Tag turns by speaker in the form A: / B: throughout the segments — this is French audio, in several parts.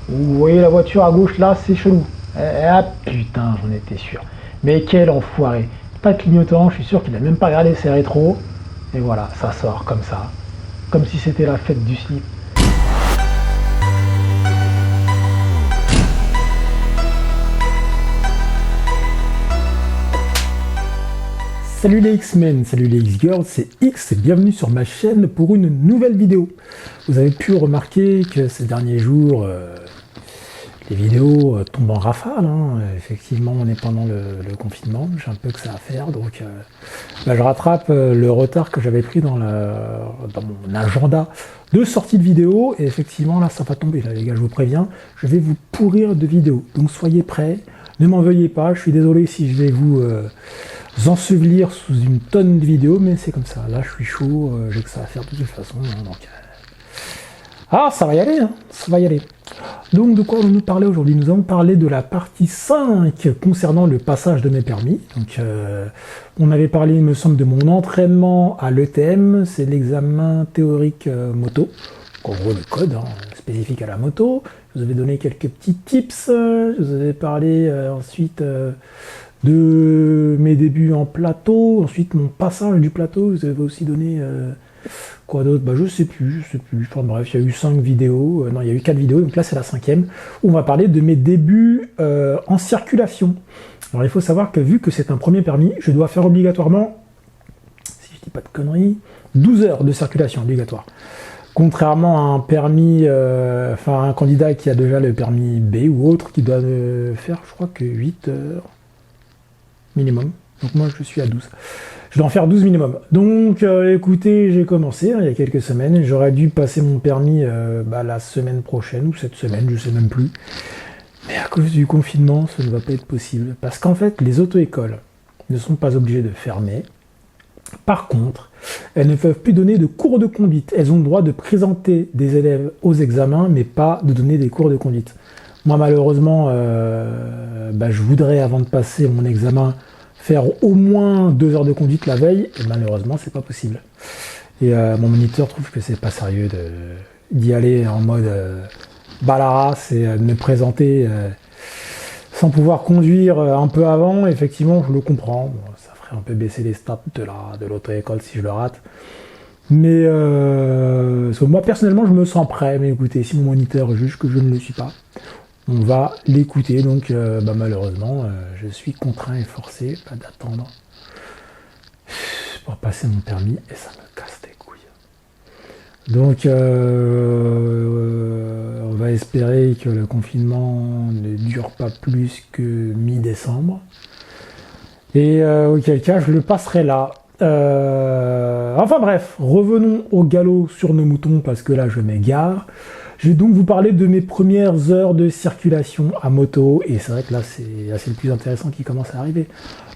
A: Vous voyez la voiture à gauche là, c'est chelou. Ah putain, j'en étais sûr. Mais quel enfoiré. Pas de clignotant, je suis sûr qu'il a même pas regardé ses rétros. Et voilà, ça sort comme ça. Comme si c'était la fête du slip. Salut les X-Men, salut les X-Girls, c'est X et bienvenue sur ma chaîne pour une nouvelle vidéo. Vous avez pu remarquer que ces derniers jours, les vidéos tombent en rafale. Effectivement, on est pendant le confinement, j'ai un peu que ça à faire, donc je rattrape le retard que j'avais pris dans mon agenda de sortie de vidéo. Et effectivement, là, ça va tomber. Là, les gars, je vous préviens, je vais vous pourrir de vidéos. Donc soyez prêts, ne m'en veuillez pas. Je suis désolé si je vais vous ensevelir sous une tonne de vidéos, mais c'est comme ça. Là, je suis chaud, j'ai que ça à faire de toute façon. Ah, ça va y aller, hein, ça va y aller. Donc, de quoi allons-nous parler aujourd'hui? Nous allons parler de la partie 5 concernant le passage de mes permis. Donc, on avait parlé, il me semble, de mon entraînement à l'ETM, c'est l'examen théorique moto. Donc, en gros, le code spécifique à la moto. Je vous avais donné quelques petits tips. Je vous avais parlé ensuite de mes débuts en plateau, ensuite mon passage du plateau. Vous avez aussi donné quoi d'autre? Je sais plus. Enfin bref, il y a eu 5 vidéos, non, il y a eu 4 vidéos, donc là c'est la 5e, où on va parler de mes débuts en circulation. Alors il faut savoir que vu que c'est un premier permis, je dois faire obligatoirement, si je dis pas de conneries, 12 heures de circulation obligatoire. Contrairement à un permis, un candidat qui a déjà le permis B ou autre, qui doit faire, je crois que 8 heures minimum. Donc moi je suis à 12. Je dois en faire 12 minimum. Donc écoutez, j'ai commencé il y a quelques semaines. J'aurais dû passer mon permis la semaine prochaine ou cette semaine, je sais même plus. Mais à cause du confinement, ça ne va pas être possible. Parce qu'en fait, les auto-écoles ne sont pas obligées de fermer. Par contre, elles ne peuvent plus donner de cours de conduite. Elles ont le droit de présenter des élèves aux examens, mais pas de donner des cours de conduite. Moi, malheureusement, je voudrais, avant de passer mon examen, faire au moins 2 heures de conduite la veille, et malheureusement, c'est pas possible. Et mon moniteur trouve que c'est pas sérieux d'y aller en mode balaras et de me présenter sans pouvoir conduire un peu avant. Effectivement, je le comprends. Bon, ça ferait un peu baisser les stats de l'auto-école si je le rate. Mais moi, personnellement, je me sens prêt. Mais écoutez, si mon moniteur juge que je ne le suis pas, on va l'écouter. Donc, malheureusement, je suis contraint et forcé d'attendre pour passer mon permis. Et ça me casse les couilles. Donc, on va espérer que le confinement ne dure pas plus que mi-décembre. Et auquel cas, je le passerai là. Enfin bref, revenons au galop sur nos moutons, parce que là, je m'égare. Je vais donc vous parler de mes premières heures de circulation à moto, et c'est vrai que là, c'est le plus intéressant qui commence à arriver.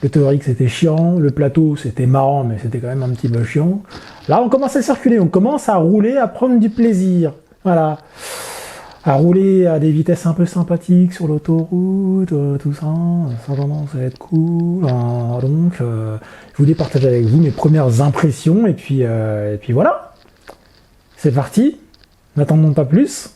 A: Le théorique, c'était chiant, le plateau, c'était marrant, mais c'était quand même un petit peu chiant. Là, on commence à circuler, on commence à rouler, à prendre du plaisir. Voilà. À rouler à des vitesses un peu sympathiques sur l'autoroute, tout ça, ça va être cool. Donc, je voulais partager avec vous mes premières impressions, et puis voilà. C'est parti. N'attendons pas plus,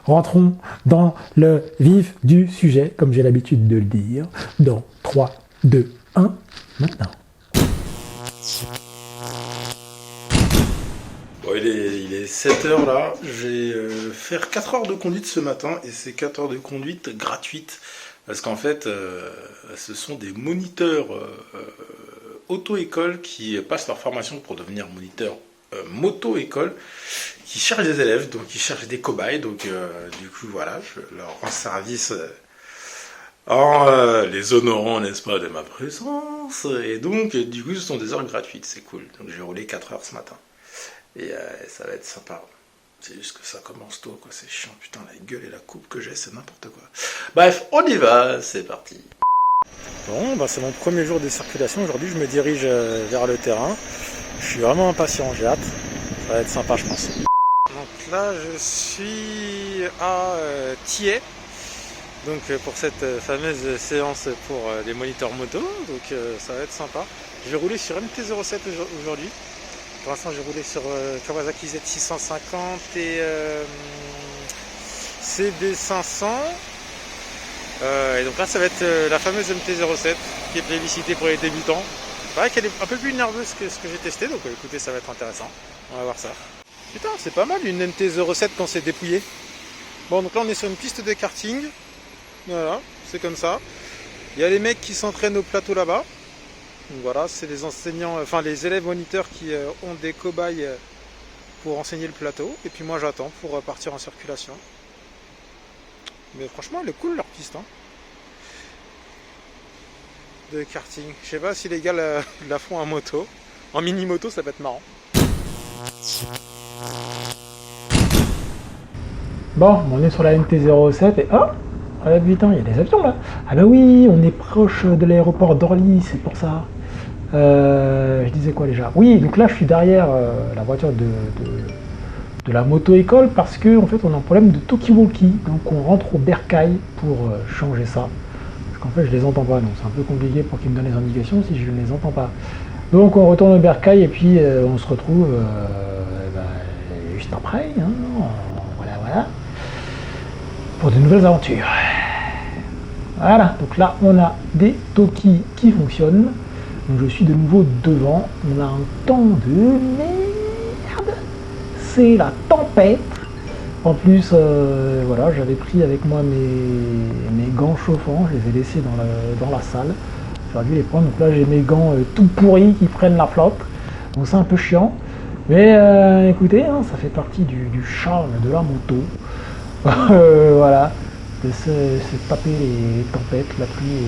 A: rentrons dans le vif du sujet, comme j'ai l'habitude de le dire, dans 3, 2, 1, maintenant.
B: Bon, il est 7h là, je vais faire 4 heures de conduite ce matin, et c'est 4 heures de conduite gratuites, parce qu'en fait, ce sont des moniteurs auto-école qui passent leur formation pour devenir moniteurs moto-école, qui cherchent des élèves, donc ils cherchent des cobayes, donc du coup voilà, je leur rends service en les honorant, n'est-ce pas, de ma présence, et donc du coup ce sont des heures gratuites, c'est cool, donc j'ai roulé 4 heures ce matin, et ça va être sympa, c'est juste que ça commence tôt, quoi, c'est chiant, putain, la gueule et la coupe que j'ai, c'est n'importe quoi. Bref, on y va, c'est parti. Bon, c'est mon premier jour de circulation, aujourd'hui je me dirige vers le terrain. Je suis vraiment impatient, j'ai hâte. Ça va être sympa, je pense. Donc là, je suis à Thiers. Donc pour cette fameuse séance pour les moniteurs moto. Donc ça va être sympa. Je vais rouler sur MT-07 aujourd'hui. Pour l'instant, j'ai roulé sur Kawasaki Z650 et CB500. Et donc là, ça va être la fameuse MT-07 qui est plébiscitée pour les débutants. C'est vrai qu'elle est un peu plus nerveuse que ce que j'ai testé, donc écoutez, ça va être intéressant. On va voir ça. Putain, c'est pas mal une MT-07 quand c'est dépouillé. Bon, donc là, on est sur une piste de karting. Voilà, c'est comme ça. Il y a les mecs qui s'entraînent au plateau là-bas. Donc voilà, c'est les enseignants, enfin les élèves moniteurs qui ont des cobayes pour enseigner le plateau. Et puis moi, j'attends pour partir en circulation. Mais franchement, elle est cool leur piste. Hein. De karting. Je sais pas si les gars la font en moto. En mini-moto, ça va être marrant.
A: Bon, on est sur la MT-07 et oh, ah putain, il y a des avions là. Ah bah oui, on est proche de l'aéroport d'Orly, c'est pour ça. Je disais quoi déjà? Oui, donc là je suis derrière la voiture de la moto-école parce que en fait on a un problème de talkie-walkie. Donc on rentre au bercail pour changer ça. Parce qu'en fait je les entends pas, donc c'est un peu compliqué pour qu'ils me donnent les indications si je ne les entends pas. Donc on retourne au bercail et puis on se retrouve juste après. Hein, voilà. Pour de nouvelles aventures. Voilà, donc là on a des talkies qui fonctionnent. Donc je suis de nouveau devant. On a un temps de merde. C'est la tempête. En plus, voilà, j'avais pris avec moi mes gants chauffants. Je les ai laissés dans la salle. J'aurais dû les prendre. Donc là j'ai mes gants tout pourris qui prennent la flotte. Donc c'est un peu chiant. Mais écoutez, hein, ça fait partie du charme de la moto. Voilà, de se taper les tempêtes, la pluie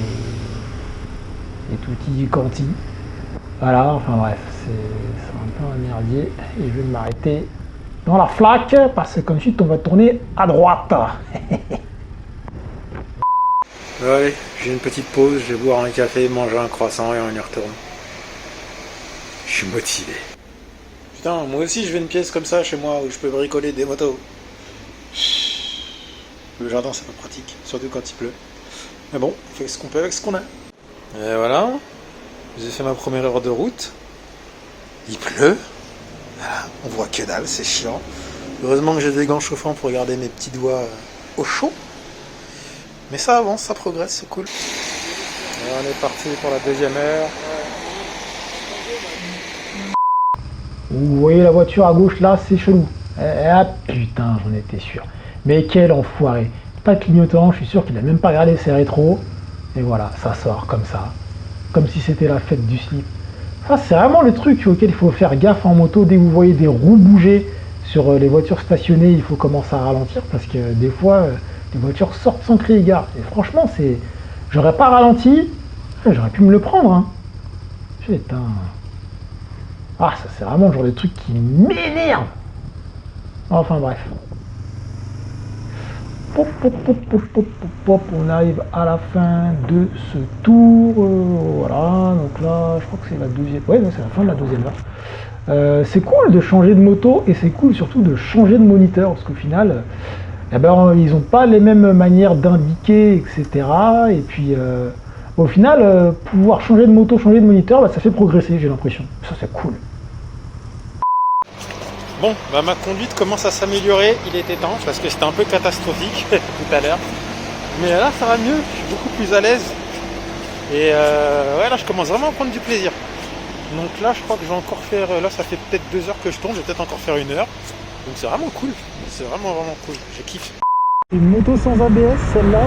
A: et tutti quanti. Voilà, enfin bref, c'est un peu un merdier. Et je vais m'arrêter dans la flaque parce qu'ensuite on va tourner à droite.
B: Allez, j'ai une petite pause, je vais boire un café, manger un croissant et on y retourne. Je suis motivé. Putain, moi aussi je veux une pièce comme ça chez moi où je peux bricoler des motos. Le jardin c'est pas pratique, surtout quand il pleut. Mais bon, on fait ce qu'on peut avec ce qu'on a. Et voilà, j'ai fait ma première heure de route. Il pleut. Voilà, on voit que dalle, c'est chiant. Heureusement que j'ai des gants chauffants pour garder mes petits doigts au chaud. Mais ça avance, ça progresse, c'est cool. Et on est parti pour la deuxième heure.
A: Vous voyez la voiture à gauche là, c'est chelou. Ah putain, j'en étais sûr. Mais quel enfoiré. Pas de clignotant, je suis sûr qu'il a même pas regardé ses rétros. Et voilà, ça sort comme ça. Comme si c'était la fête du slip. Ça, c'est vraiment le truc auquel il faut faire gaffe en moto. Dès que vous voyez des roues bouger sur les voitures stationnées, il faut commencer à ralentir. Parce que des fois, les voitures sortent sans crier gare. Et franchement, c'est... J'aurais pas ralenti, j'aurais pu me le prendre. Hein. Putain. Ah, ça c'est vraiment le genre de truc qui m'énerve. Enfin bref. On arrive à la fin de ce tour. Voilà, donc là, je crois que c'est la deuxième. Ouais, c'est la fin de la deuxième heure. C'est cool de changer de moto et c'est cool surtout de changer de moniteur parce qu'au final, eh ben, ils n'ont pas les mêmes manières d'indiquer, etc. Et puis, au final, pouvoir changer de moto, changer de moniteur, bah, ça fait progresser, j'ai l'impression. Ça, c'est cool.
B: Bon, bah ma conduite commence à s'améliorer, il était temps, parce que c'était un peu catastrophique tout à l'heure. Mais là, ça va mieux, je suis beaucoup plus à l'aise. Et ouais, là, je commence vraiment à prendre du plaisir. Donc là, je crois que je vais encore faire... Là, ça fait peut-être 2 heures que je tourne, je vais peut-être encore faire 1 heure. Donc c'est vraiment cool, c'est vraiment cool, je kiffe.
A: Une moto sans ABS, celle-là.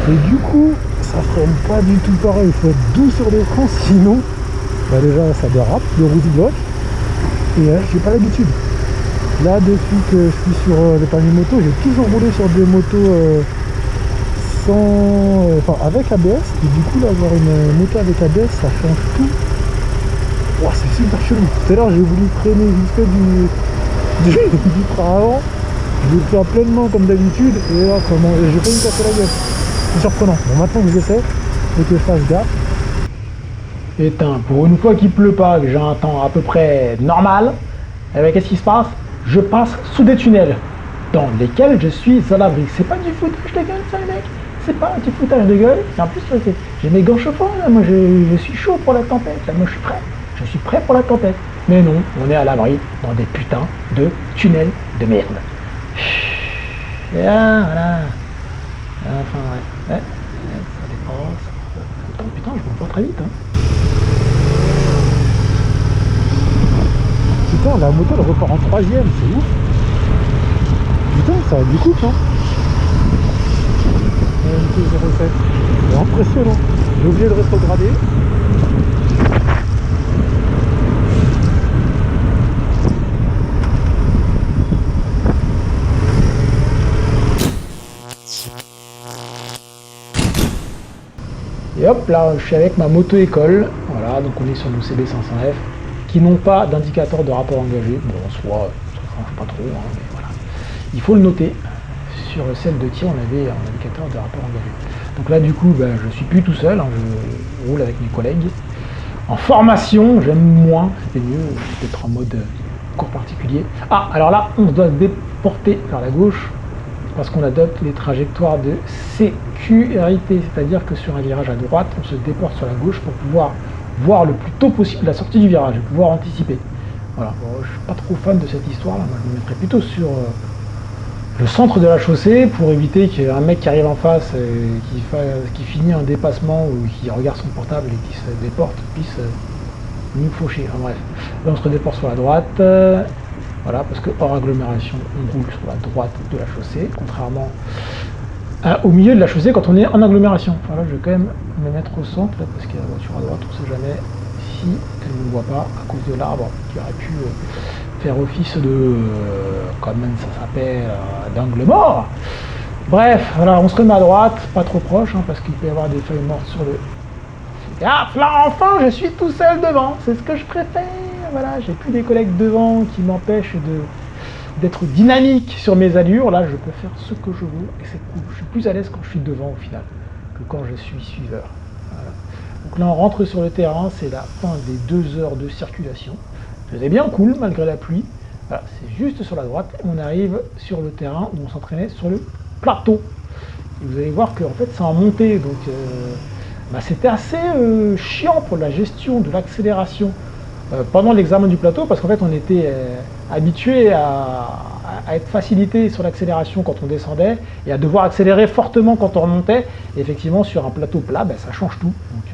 A: Et du coup, ça freine pas du tout pareil, il faut être doux sur l'écran, sinon... Bah déjà, ça dérape, le roue bloque. Et j'ai pas l'habitude. Là, depuis que je suis sur le permis moto, j'ai toujours roulé sur des motos avec ABS. Et du coup, là, avoir une moto avec ABS, ça change tout. Wow, c'est super chelou. Tout à l'heure, j'ai voulu freiner vite fait du frein avant. Je l'ai fait pleinement comme d'habitude. Et là, j'ai pas eu casser la gueule. C'est surprenant. Bon, maintenant que je sais, il faut que je fasse gaffe. Et pour une fois qu'il pleut pas, que j'ai un temps à peu près normal, eh bien, qu'est-ce qui se passe? Je passe sous des tunnels dans lesquels je suis à l'abri. C'est pas du foutage de gueule, ça, les mecs. C'est pas du foutage de gueule. Et en plus, j'ai mes gants chauffants, là. Moi, je suis chaud pour la tempête. Là, moi, je suis prêt. Je suis prêt pour la tempête. Mais non, on est à l'abri dans des putains de tunnels de merde. Et là, voilà. Enfin, ouais. Ça dépasse. Attends, putain, je monte pas très vite, hein. Putain, la moto, elle repart en troisième, c'est ouf. Putain, ça va du coup, hein. MT-07. C'est impressionnant. J'ai oublié de rétrograder. Et hop, là, je suis avec ma moto école. Voilà, donc on est sur nos CB500F qui n'ont pas d'indicateur de rapport engagé. Bon, en soi, ça ne change pas trop, hein, mais voilà. Il faut le noter. Sur celle de tir, on avait un indicateur de rapport engagé. Donc là, du coup, ben, je suis plus tout seul. Hein, je roule avec mes collègues. En formation, j'aime moins. C'était mieux d'être en mode cours particulier. Ah, alors là, on doit se déporter vers la gauche parce qu'on adopte les trajectoires de sécurité, c'est-à-dire que sur un virage à droite, on se déporte sur la gauche pour pouvoir voir le plus tôt possible la sortie du virage et pouvoir anticiper. Voilà, bon, je suis pas trop fan de cette histoire-là, moi je me mettrais plutôt sur le centre de la chaussée pour éviter qu'un mec qui arrive en face et qui finit un dépassement ou qui regarde son portable et qui se déporte puisse nous faucher. Enfin, bref, là on se déporte sur la droite. Voilà, parce que hors agglomération, on roule sur la droite de la chaussée, contrairement au milieu de la chaussée quand on est en agglomération. Voilà, je vais quand même me mettre au centre, parce qu'il y a la voiture à droite, on ne sait jamais si elle ne me voit pas à cause de l'arbre qui aurait pu faire office de, comment ça s'appelle, d'angle mort. Bref, voilà, on se remet à droite, pas trop proche, hein, parce qu'il peut y avoir des feuilles mortes sur le... Ah, là, enfin, je suis tout seul devant, c'est ce que je préfère. Voilà, j'ai plus des collègues devant qui m'empêchent d'être dynamique sur mes allures. Là, je peux faire ce que je veux et c'est cool. Je suis plus à l'aise quand je suis devant au final que quand je suis suiveur. Voilà. Donc là, on rentre sur le terrain, c'est la fin des 2 heures de circulation. C'était bien cool malgré la pluie. Voilà, c'est juste sur la droite. On arrive sur le terrain où on s'entraînait sur le plateau. Et vous allez voir que en fait, c'est en montée. Donc, c'était assez chiant pour la gestion de l'accélération. Pendant l'examen du plateau, parce qu'en fait on était habitué à être facilité sur l'accélération quand on descendait et à devoir accélérer fortement quand on remontait. Et effectivement sur un plateau plat, ça change tout. Donc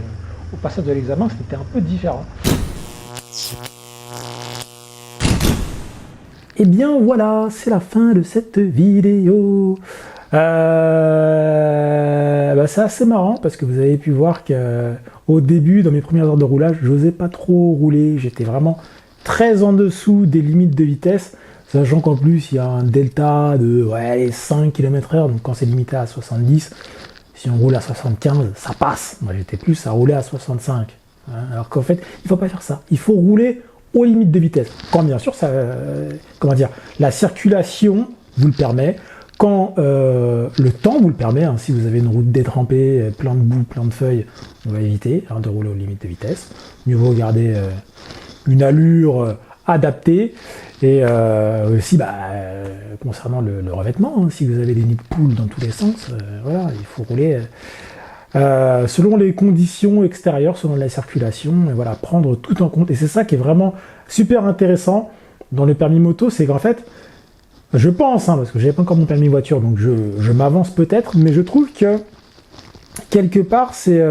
A: au passage de l'examen, c'était un peu différent. Et bien voilà, c'est la fin de cette vidéo. C'est assez marrant parce que vous avez pu voir qu'au début, dans mes premières heures de roulage, j'osais pas trop rouler. J'étais vraiment très en dessous des limites de vitesse, sachant qu'en plus, il y a un delta de 5 km/h. Donc quand c'est limité à 70, si on roule à 75, ça passe. Moi, j'étais plus à rouler à 65. Hein, alors qu'en fait, il faut pas faire ça. Il faut rouler aux limites de vitesse. Quand bien sûr, la circulation vous le permet. Quand le temps vous le permet, hein, si vous avez une route détrempée, plein de boue, plein de feuilles, on va éviter de rouler aux limites de vitesse. Mieux vaut garder une allure adaptée. Et aussi, concernant le revêtement, hein, si vous avez des nids de poules dans tous les sens, voilà, il faut rouler selon les conditions extérieures, selon la circulation, et voilà, prendre tout en compte. Et c'est ça qui est vraiment super intéressant dans le permis moto, c'est qu'en fait, je pense, hein, parce que j'avais pas encore mon permis voiture, donc je m'avance peut-être, mais je trouve que quelque part c'est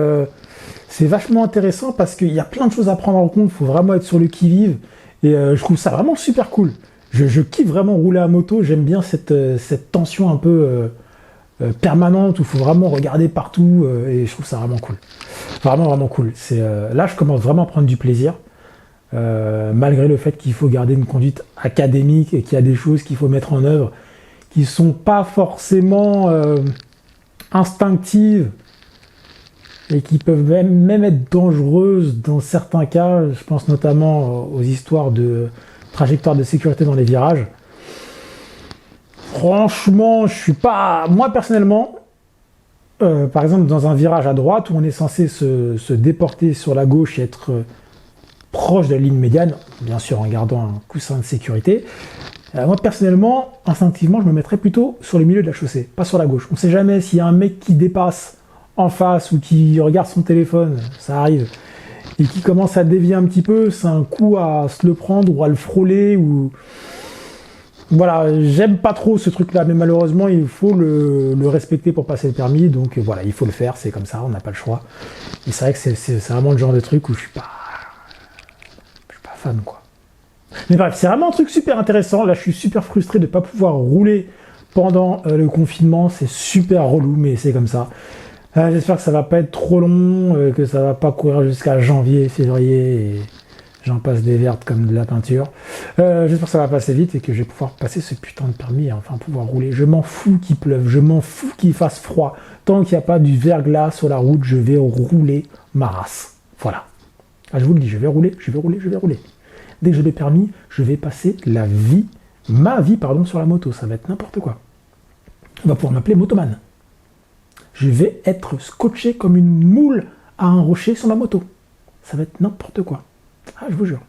A: vachement intéressant parce qu'il y a plein de choses à prendre en compte. Il faut vraiment être sur le qui-vive et je trouve ça vraiment super cool. Je kiffe vraiment rouler à moto. J'aime bien cette tension un peu permanente où il faut vraiment regarder partout et je trouve ça vraiment cool. Vraiment vraiment cool. Là, je commence vraiment à prendre du plaisir. Malgré le fait qu'il faut garder une conduite académique et qu'il y a des choses qu'il faut mettre en œuvre qui sont pas forcément instinctives et qui peuvent même être dangereuses dans certains cas. Je pense notamment aux histoires de trajectoire de sécurité dans les virages. Franchement, je suis pas... Moi, personnellement, par exemple, dans un virage à droite où on est censé se déporter sur la gauche et être proche de la ligne médiane, bien sûr en gardant un coussin de sécurité. Moi, personnellement, instinctivement, je me mettrais plutôt sur le milieu de la chaussée, pas sur la gauche. On ne sait jamais s'il y a un mec qui dépasse en face ou qui regarde son téléphone, ça arrive, et qui commence à dévier un petit peu, c'est un coup à se le prendre ou à le frôler ou Voilà, j'aime pas trop ce truc-là, mais malheureusement, il faut le respecter pour passer le permis. Donc voilà, il faut le faire, c'est comme ça, on n'a pas le choix. Et c'est vrai que c'est vraiment le genre de truc où je suis pas fan, quoi. Mais bref, c'est vraiment un truc super intéressant. Là, je suis super frustré de ne pas pouvoir rouler pendant le confinement. C'est super relou, mais c'est comme ça. J'espère que ça va pas être trop long, que ça va pas courir jusqu'à janvier, février, et j'en passe des vertes comme de la peinture. J'espère que ça va passer vite et que je vais pouvoir passer ce putain de permis et enfin pouvoir rouler. Je m'en fous qu'il pleuve, je m'en fous qu'il fasse froid. Tant qu'il n'y a pas du verglas sur la route, je vais rouler ma race. Voilà. Ah, je vous le dis, je vais rouler. Dès que j'ai mes permis, je vais passer ma vie, sur la moto. Ça va être n'importe quoi. On va pouvoir m'appeler motoman. Je vais être scotché comme une moule à un rocher sur ma moto. Ça va être n'importe quoi. Ah, je vous jure.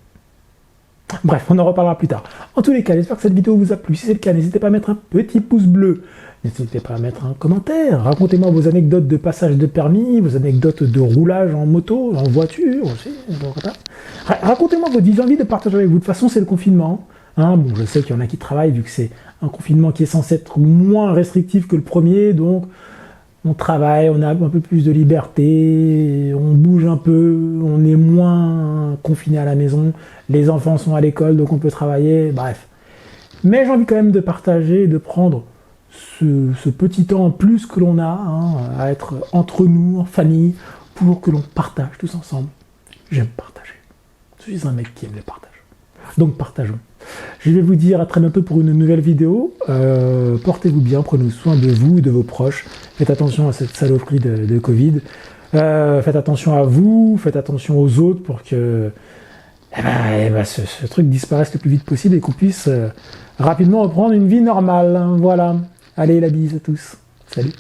A: Bref, on en reparlera plus tard. En tous les cas, j'espère que cette vidéo vous a plu. Si c'est le cas, n'hésitez pas à mettre un petit pouce bleu. N'hésitez pas à mettre un commentaire. Racontez-moi vos anecdotes de passage de permis, vos anecdotes de roulage en moto, en voiture aussi. Racontez-moi votre envie de partager avec vous. De toute façon, c'est le confinement. Bon, je sais qu'il y en a qui travaillent, vu que c'est un confinement qui est censé être moins restrictif que le premier. Donc, on travaille, on a un peu plus de liberté, on bouge un peu, on est moins confiné à la maison. Les enfants sont à l'école, donc on peut travailler. Bref. Mais j'ai envie quand même de partager, de prendre ce petit temps en plus que l'on a, à être entre nous, en famille, pour que l'on partage tous ensemble. J'aime partager. Je suis un mec qui aime le partage. Donc partageons. Je vais vous dire à très bientôt pour une nouvelle vidéo. Portez-vous bien, prenez soin de vous et de vos proches. Faites attention à cette saloperie de Covid. Faites attention à vous, faites attention aux autres pour que ce truc disparaisse le plus vite possible et qu'on puisse rapidement reprendre une vie normale. Voilà. Allez, la bise à tous. Salut.